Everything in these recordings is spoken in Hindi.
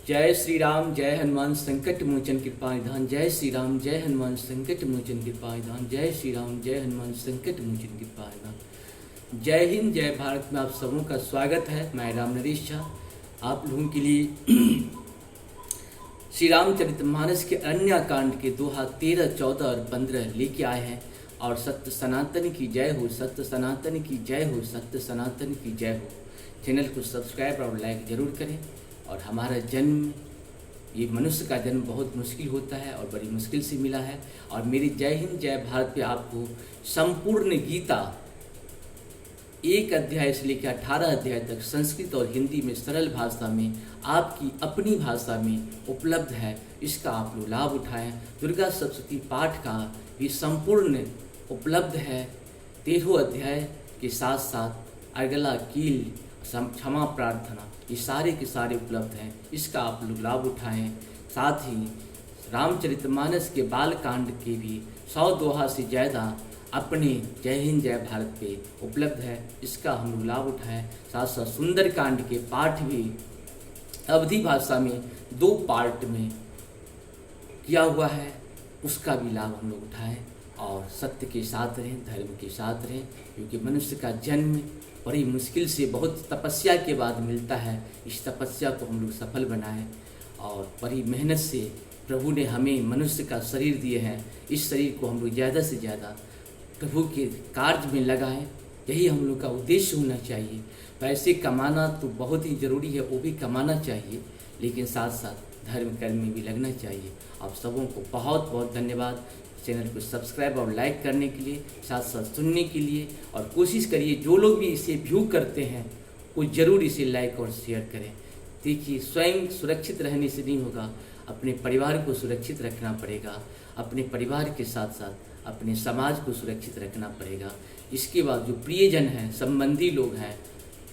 जय श्री राम जय हनुमान संकट मोचन कृपा निधान। जय श्री राम जय हनुमान संकट मोचन कृपा निधान। जय श्री राम जय हनुमान संकट मोचन कृपा निधान। जय हिंद जय भारत में आप सबों का स्वागत है। मैं राम नरेश झा आप लोगों के लिए श्री रामचरितमानस के अन्य कांड के दोहा 13, 14 और 15 लेके आए हैं। और सत्य सनातन की जय हो, सत्य सनातन की जय हो, सत्य सनातन की जय हो। चैनल को सब्सक्राइब और लाइक जरूर करें। और हमारा जन्म, ये मनुष्य का जन्म बहुत मुश्किल होता है और बड़ी मुश्किल से मिला है। और मेरी जय हिंद जय भारत पे आपको संपूर्ण गीता 1 अध्याय से लेकर 18 अध्याय तक संस्कृत और हिंदी में सरल भाषा में आपकी अपनी भाषा में उपलब्ध है। इसका आप लोग लाभ उठाएं। दुर्गा सप्तशती पाठ का भी संपूर्ण उपलब्ध है। 13 अध्याय के साथ साथ अगला कील, क्षमा प्रार्थना, ये सारे के सारे उपलब्ध हैं। इसका आप लोग लाभ उठाएं। साथ ही रामचरितमानस के बाल कांड के भी 100 दोहा से ज़्यादा अपने जय हिंद जय भारत पे उपलब्ध है। इसका हम लोग लाभ उठाएं। साथ साथ सुंदर कांड के पाठ भी अवधी भाषा में 2 पार्ट में किया हुआ है। उसका भी लाभ हम लोग उठाएं और सत्य के साथ रहें, धर्म के साथ रहें। क्योंकि मनुष्य का जन्म बड़ी मुश्किल से, बहुत तपस्या के बाद मिलता है। इस तपस्या को हम लोग सफल बनाएं और बड़ी मेहनत से प्रभु ने हमें मनुष्य का शरीर दिए हैं। इस शरीर को हम लोग ज़्यादा से ज़्यादा प्रभु के कार्य में लगाएं। यही हम लोग का उद्देश्य होना चाहिए। पैसे कमाना तो बहुत ही ज़रूरी है, वो भी कमाना चाहिए, लेकिन साथ साथ धर्म कर्म में भी लगना चाहिए। आप सबों को बहुत बहुत धन्यवाद चैनल को सब्सक्राइब और लाइक करने के लिए, साथ साथ सुनने के लिए। और कोशिश करिए जो लोग भी इसे व्यू करते हैं वो ज़रूर इसे लाइक और शेयर करें। देखिए, स्वयं सुरक्षित रहने से नहीं होगा, अपने परिवार को सुरक्षित रखना पड़ेगा। अपने परिवार के साथ साथ अपने समाज को सुरक्षित रखना पड़ेगा। इसके बाद जो प्रियजन हैं, संबंधी लोग हैं,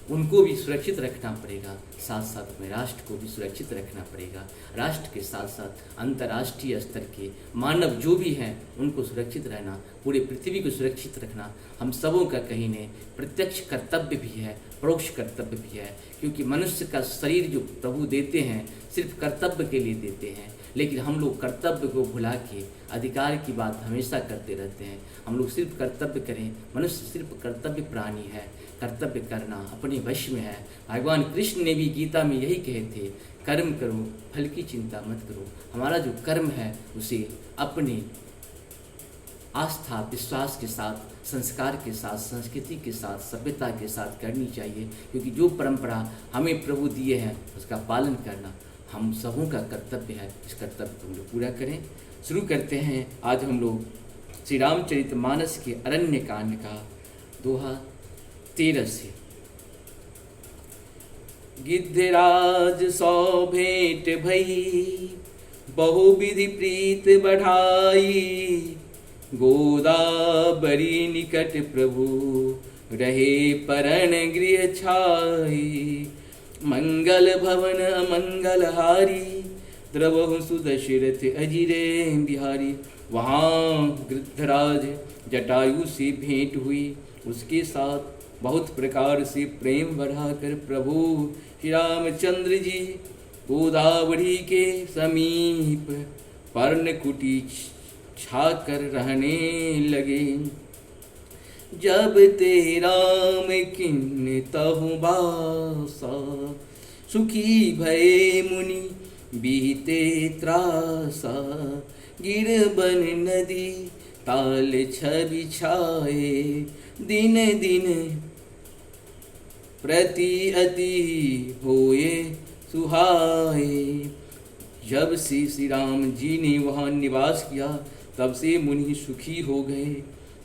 उनको भी सुरक्षित रखना पड़ेगा। साथ साथ में राष्ट्र को भी सुरक्षित रखना पड़ेगा। राष्ट्र के साथ साथ अंतर्राष्ट्रीय स्तर के मानव जो भी हैं उनको सुरक्षित रहना, पूरे पृथ्वी को सुरक्षित रखना हम सबों का कहीं ने प्रत्यक्ष कर्तव्य भी है, परोक्ष कर्तव्य भी है। क्योंकि मनुष्य का शरीर जो प्रभु देते हैं सिर्फ कर्तव्य के लिए देते हैं, लेकिन हम लोग कर्तव्य को भुला के अधिकार की बात हमेशा करते रहते हैं। हम लोग सिर्फ कर्तव्य करें। मनुष्य सिर्फ कर्तव्य प्राणी है। कर्तव्य करना अपने वश में है। भगवान कृष्ण ने भी गीता में यही कहे थे, कर्म करो फल की चिंता मत करो। हमारा जो कर्म है उसे अपने आस्था विश्वास के साथ, संस्कार के साथ, संस्कृति के साथ, सभ्यता के साथ करनी चाहिए। क्योंकि जो परंपरा हमें प्रभु दिए हैं उसका पालन करना हम सबों का कर्तव्य है। इस कर्तव्य को हम लोग पूरा करें। शुरू करते हैं आज हम लोग श्री रामचरितमानस के अरण्य कांड का दोहा 13 से। गिद्धराज सौ भेंट भई, बहुविधि प्रीत बढ़ाई। गोदावरी निकट प्रभु, रहे परण गृह छाई। मंगल भवन अमंगल हारी, द्रवहु सुदशरथ अजिरे बिहारी। वहाँ गिद्धराज जटायु से भेंट हुई। उसके साथ बहुत प्रकार से प्रेम बढ़ाकर प्रभु श्री रामचंद्र जी गोदावरी के समीप पर्णकुटी छाकर रहने लगे। जब ते राम किन्ने तहु बासा, सुखी भये मुनि बीते त्रासा। गिरबन नदी ताल छवि छाए, दिन दिन प्रति अति होए सुहाए। जब से श्री राम जी ने वहाँ निवास किया तब से मुनि सुखी हो गए।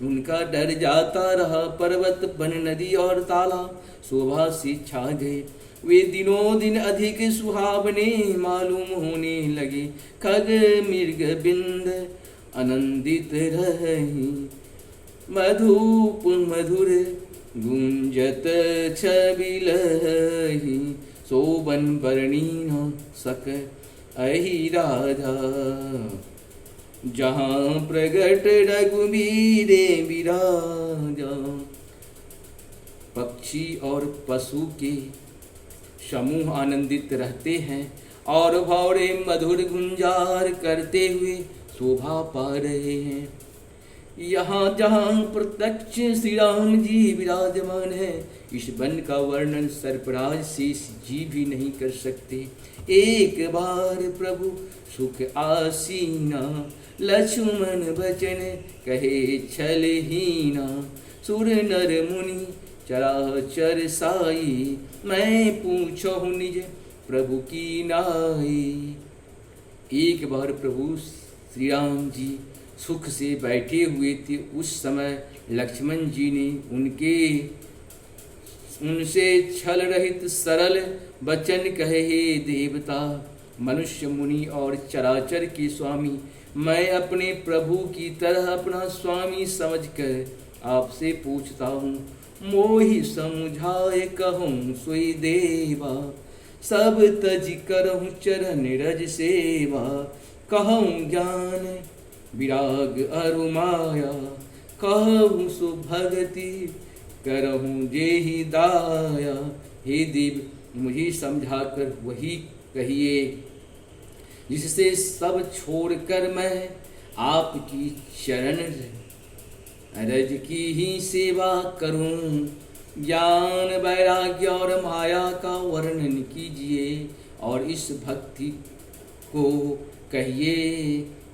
उनका डर जाता रहा। पर्वत बन नदी और तालाब शोभा से छा गए। वे दिनों दिन अधिक सुहावने मालूम होने लगे। खग मृग बिंद आनंदित रही, मधुप मधुर गुंजत छवि लही। शोभन वर्णी न सक अहि राधा, जहाँ प्रगट रघुबीरे विराजा। पक्षी और पशु के समूह आनंदित रहते हैं और भौरे मधुर गुंजार करते हुए शोभा पा रहे हैं। यहाँ जहाँ प्रत्यक्ष श्री राम जी विराजमान है, इस वन का वर्णन सर्पराज शेष जी भी नहीं कर सकते। एक बार प्रभु सुख आसीना, लक्ष्मण बचन कहे छलहीना। सुर नर मुनि चराचर साई, मैं पूछो निज प्रभु की नाई। एक बार प्रभु श्री राम जी सुख से बैठे हुए थे। उस समय लक्ष्मण जी ने उनसे छल रहित सरल वचन कहे, हे देवता, मनुष्य, मुनि और चराचर के स्वामी, मैं अपने प्रभु की तरह अपना स्वामी समझकर आपसे पूछता हूँ। मोहि समुझाए कहूँ सोई देवा, सब तज करहूँ चरण रज सेवा। कहूँ ज्ञान विराग अरु माया, कहूँ सुभगति करहूँ जेहि दाया। हे देव, मुझे समझाकर वही कहिए जिससे सब छोड़कर मैं आपकी चरण रज की ही सेवा करूं। ज्ञान वैराग्य और माया का वर्णन कीजिए और इस भक्ति को कहिए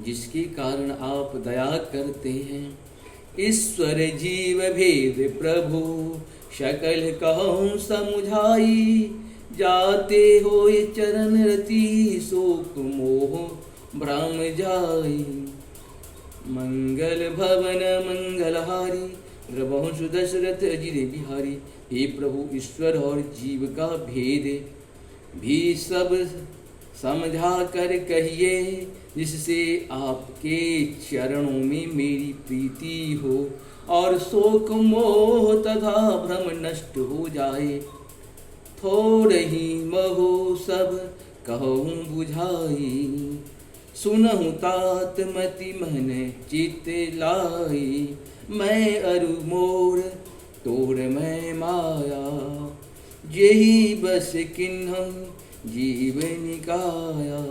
जिसके कारण आप दया करते हैं। ईश्वर जीव भेद प्रभु शकल कहूँ समुझाई, जाते होए चरण रति शोक मोह भ्रम जाई। मंगल भवन मंगलहारी, रघुवंश दशरथ अजिर बिहारी। हे प्रभु, ईश्वर और जीव का भेद भी सब समझा कर कहिए जिससे आपके चरणों में मेरी प्रीति हो और शोक मोह तथा भ्रम नष्ट हो जाए। थोड़े ही महो सब कहूँ बुझाई, सुनहु तात मति मन चित लाई। मैं अरु मोर तोर मैं माया, जेहि बस किन्हु जीव निकाया।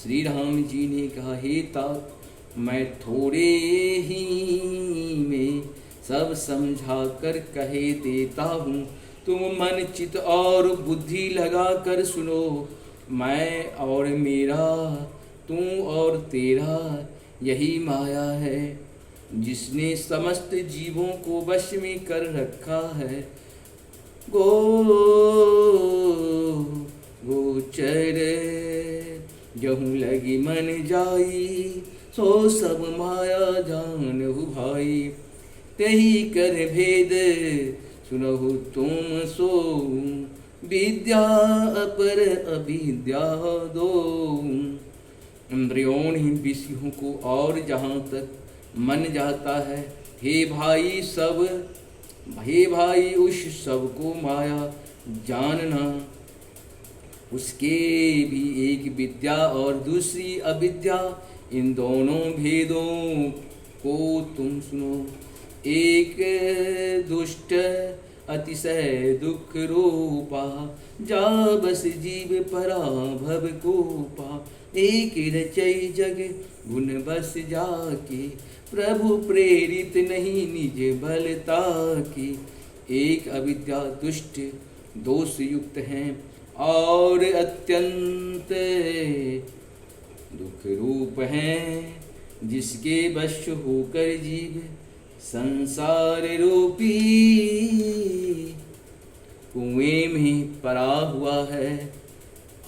श्री राम जी ने कहा, हे तात, मैं थोड़े ही में सब समझा कर कहे देता हूँ। तुम मन चित और बुद्धि लगा कर सुनो। मैं और मेरा, तू और तेरा, यही माया है जिसने समस्त जीवों को वश में कर रखा है। गोचर जहूँ लगी मन जाई, सो सब माया जानहु भाई। तही कर भेद सुनहु तुम सो, विद्या अपर अविद्या दो। इंद्रियों विषयों को और जहाँ तक मन जाता है, हे भाई उस सब को माया जानना। उसके भी एक विद्या और दूसरी अविद्या, इन दोनों भेदों को तुम सुनो। एक दुष्ट अतिशय दुख रूपा, जा बस जीव परा भव कोपा। एक रचई जग गुण बस जाके, प्रभु प्रेरित नहीं निज बलता की। एक अविद्या दुष्ट दोष युक्त हैं और अत्यंत दुख रूप हैं, जिसके वश होकर जीव संसार रूपी कुएं में पड़ा हुआ है।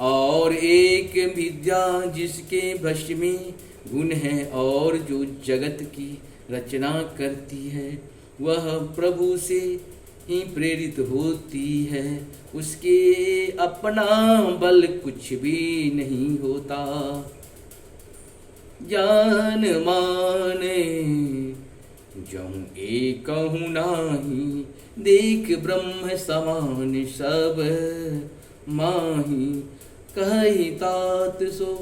और एक विद्या जिसके वश में गुण है और जो जगत की रचना करती है, वह प्रभु से ही प्रेरित होती है। उसके अपना बल कुछ भी नहीं होता। ज्ञान माने जऊँ एकहु नाही, देख ब्रह्म समान सब माही। कहि तात सो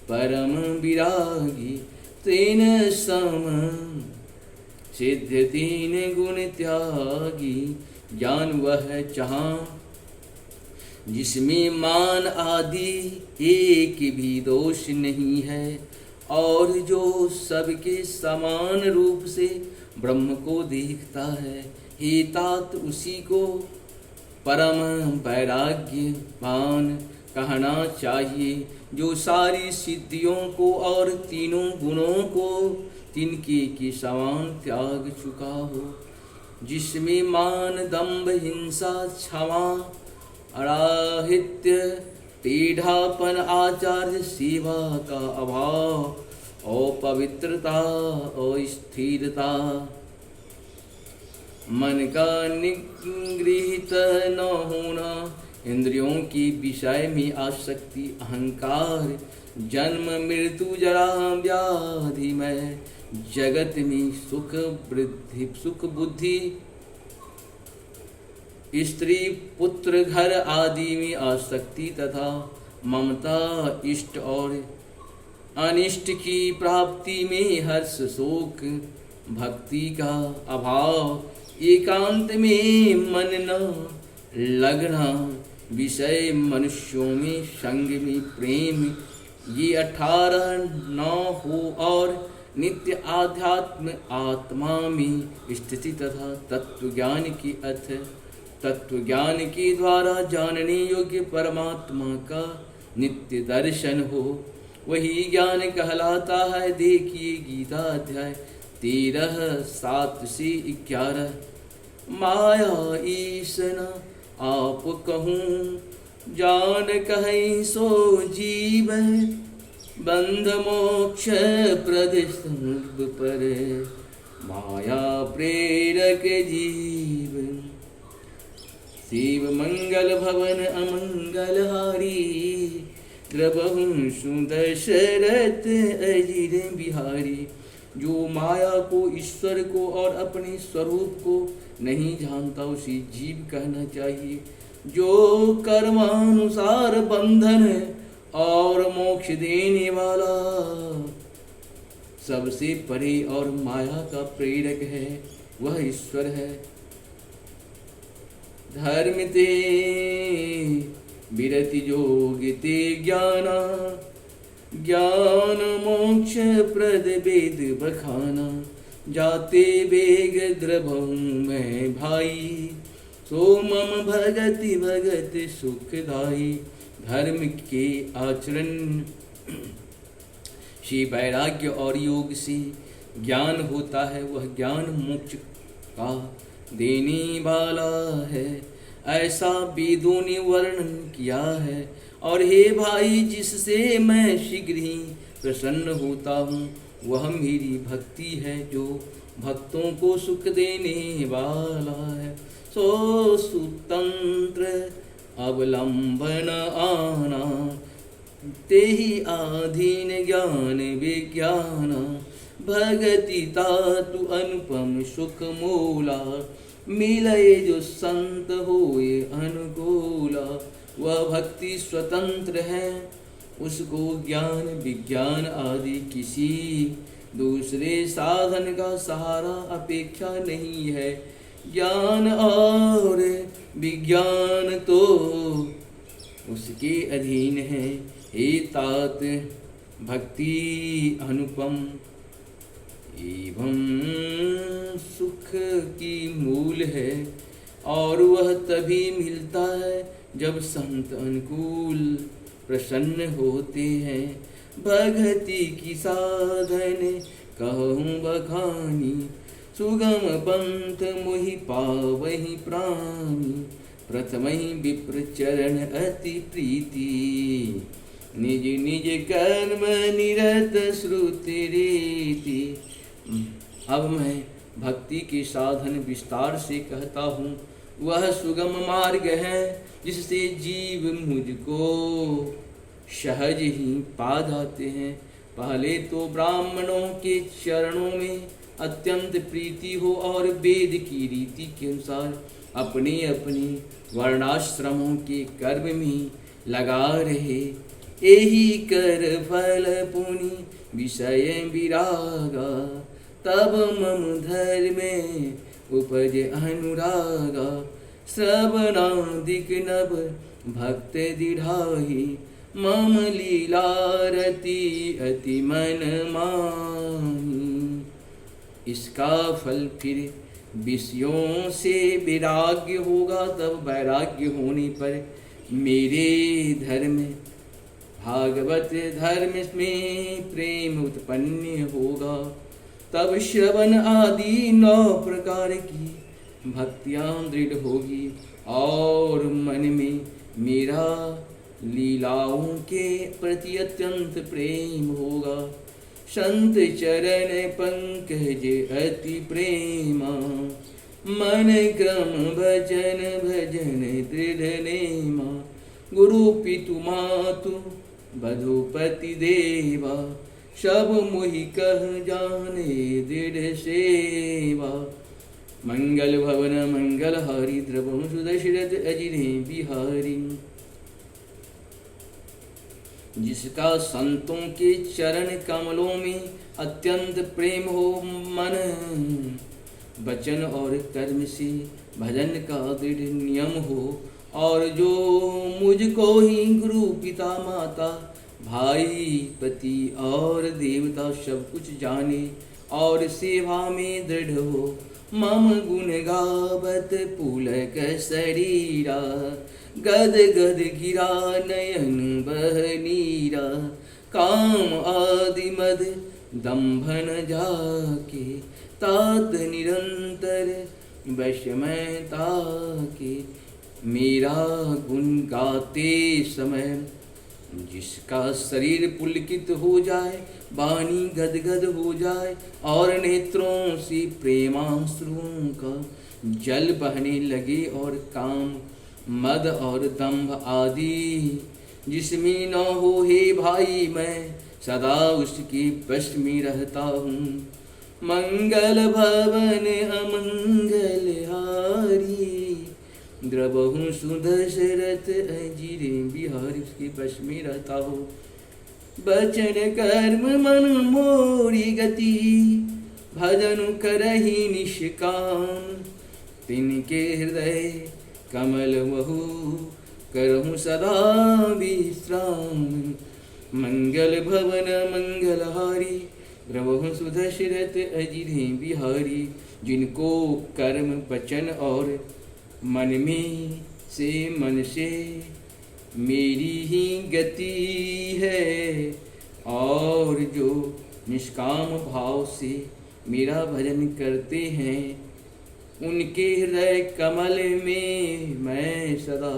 परम विरागी, तेन सम सिद्ध तीन गुण त्यागी। ज्ञान वह जहाँ जिसमें मान आदि एक भी दोष नहीं है, और जो सबके समान रूप से ब्रह्म को देखता है, हे तात उसी को परम वैराग्यवान कहना चाहिए, जो सारी सिद्धियों को और तीनों गुणों को तिनके के समान त्याग चुका हो। जिसमें मान दंभ हिंसा क्षमा अराहित्य टेढ़ापन आचार्य सेवा का अभाव अपवित्रता अस्थिरता मन का निगृहित न होना, इंद्रियों के विषय में आसक्ति अहंकार, जन्म मृत्यु जरा व्याधि में जगत में सुख बुद्धि, स्त्री पुत्र घर आदि में आसक्ति तथा ममता, इष्ट और अनिष्ट की प्राप्ति में हर्ष शोक, भक्ति का अभाव, एकांत में मन न लगना, विषय मनुष्यों में संग में प्रेम, ये 18 न हो, और नित्य आध्यात्म आत्मा में स्थिति तथा तत्वज्ञान की अर्थ तत्वज्ञान के द्वारा जानने योग्य परमात्मा का नित्य दर्शन हो, वही ज्ञान कहलाता है। देखिए गीता अध्याय 13:7 से 11। माया ईसन आप कहूँ जान कहीं सो जीव, बंध मोक्ष प्रद सब पर माया प्रेरक जीव। शिव मंगल भवन अमंगल हारी, द्रबहु सुदशरथ अजिर बिहारी। जो माया को, ईश्वर को और अपने स्वरूप को नहीं जानता उसे जीव कहना चाहिए। जो कर्मानुसार बंधन और मोक्ष देने वाला सबसे परे और माया का प्रेरक है, वह ईश्वर है। धर्म ते विरति जोग ते ज्ञाना, ज्ञान मोक्ष प्रद वेद बखाना। जाते बेग द्रभं मैं भाई, सो मम भगति भगत सुखदाई। धर्म के आचरण से वैराग्य और योग से ज्ञान होता है, वह ज्ञान मोक्ष का देने वाला है, ऐसा वेदों ने वर्णन किया है। और हे भाई, जिससे मैं शीघ्र ही प्रसन्न होता हूँ, वह मेरी भक्ति है, जो भक्तों को सुख देने वाला है। सो सुतंत्र अवलंबन आना, ते ही आधीन ज्ञान विज्ञाना। भगति तातु अनुपम सुख मूला, मिलए जो संत होए अनुकूला। वह भक्ति स्वतंत्र है, उसको ज्ञान विज्ञान आदि किसी दूसरे साधन का सहारा अपेक्षा नहीं है। ज्ञान और विज्ञान तो उसके अधीन है। हे तात, भक्ति अनुपम एवं सुख की मूल है, और वह तभी मिलता है जब संत अनुकूल प्रसन्न होते हैं। भगति की साधन कहूँ बखानी, सुगम पंथ मोहि पावहि प्राणी। प्रथम ही विप्र चरण अति प्रीति, निज निज कर्म निरत श्रुति रीति। अब मैं भक्ति के साधन विस्तार से कहता हूँ। वह सुगम मार्ग है जिससे जीव मुझको सहज ही पा जाते हैं। पहले तो ब्राह्मणों के चरणों में अत्यंत प्रीति हो और वेद की रीति के अनुसार अपने अपने वर्णाश्रमों के कर्म में लगा रहे। यही कर फल पुनि विषय विरागा, तब मम धर्मे उपज अनुरागा। श्रवणादिक नव भक्त दृढ़ाहि मम लीलारति अति मन माहि। इसका फल फिर विषयों से वैराग्य होगा, तब वैराग्य होने पर मेरे धर्म भागवत धर्म में प्रेम उत्पन्न होगा। तब श्रवण आदि 9 प्रकार की भक्तियां दृढ़ होगी और मन में मेरा लीलाओं के प्रति अत्यंत प्रेम होगा। संत चरण पंकज अति प्रेमा, मन क्रम भजन भजन दृढ़ नेमा। गुरु पितु मातु बधुपति देवा, सब मोहि कह जाने दृढ़ सेवा। मंगल भवन मंगल हारी, द्रवहु सुदशरथ अजिरे बिहारी। जिसका संतों के चरण कमलों में अत्यंत प्रेम हो, मन वचन और कर्म से भजन का दृढ़ नियम हो, और जो मुझको ही गुरु पिता माता भाई पति और देवता सब कुछ जाने और सेवा में दृढ़ हो। मम गुण गावत पुलक शरीरा, गद गद गिरा नयन बहनीरा। काम आदि मद दंभन जाके, तात निरंतर वश में ताके। मेरा गुण गाते समय जिसका शरीर पुलकित हो जाए, वाणी गदगद हो जाए और नेत्रों से प्रेमाश्रुओं का जल बहने लगे, और काम मद और दंभ आदि जिसमें न हो हे भाई, मैं सदा उसके वश में रहता हूँ। मंगल भवन अमंगल हारी, द्रवहु सुदशरथ अजिरे बिहारी। उसके वश में रहता हो। बचन कर्म मन मोरी गति, भजन करहि निष्काम। तिनके हृदय कमल महु, करहु सदा विश्राम। मंगल भवन मंगलहारी, द्रवहु सुदशरथ अजिरे बिहारी। जिनको कर्म वचन और मन से मेरी ही गति है, और जो निष्काम भाव से मेरा भजन करते हैं, उनके हृदय कमल में मैं सदा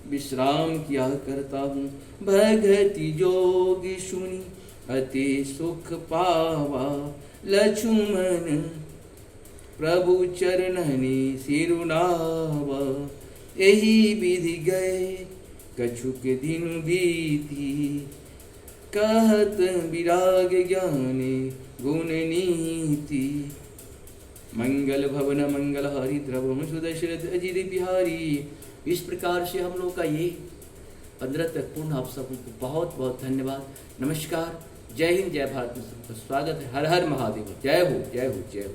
विश्राम किया करता हूँ। भगति जोग सुनी अति सुख पावा, लक्ष्मण प्रभु चरणनि सिरुनावा। यही विधि गए कछुक दिन बीती, कहत विराग ज्ञाने गुण नीति। मंगल भवन मंगल हारी, द्रवहु सुदशरथ अजिरे बिहारी। इस प्रकार से हम लोग का ये 15 तक पूर्ण। आप सबको बहुत बहुत धन्यवाद। नमस्कार, जय हिंद, जय भारत में सबका स्वागत है। हर हर महादेव। जय हो जय हो जय हो।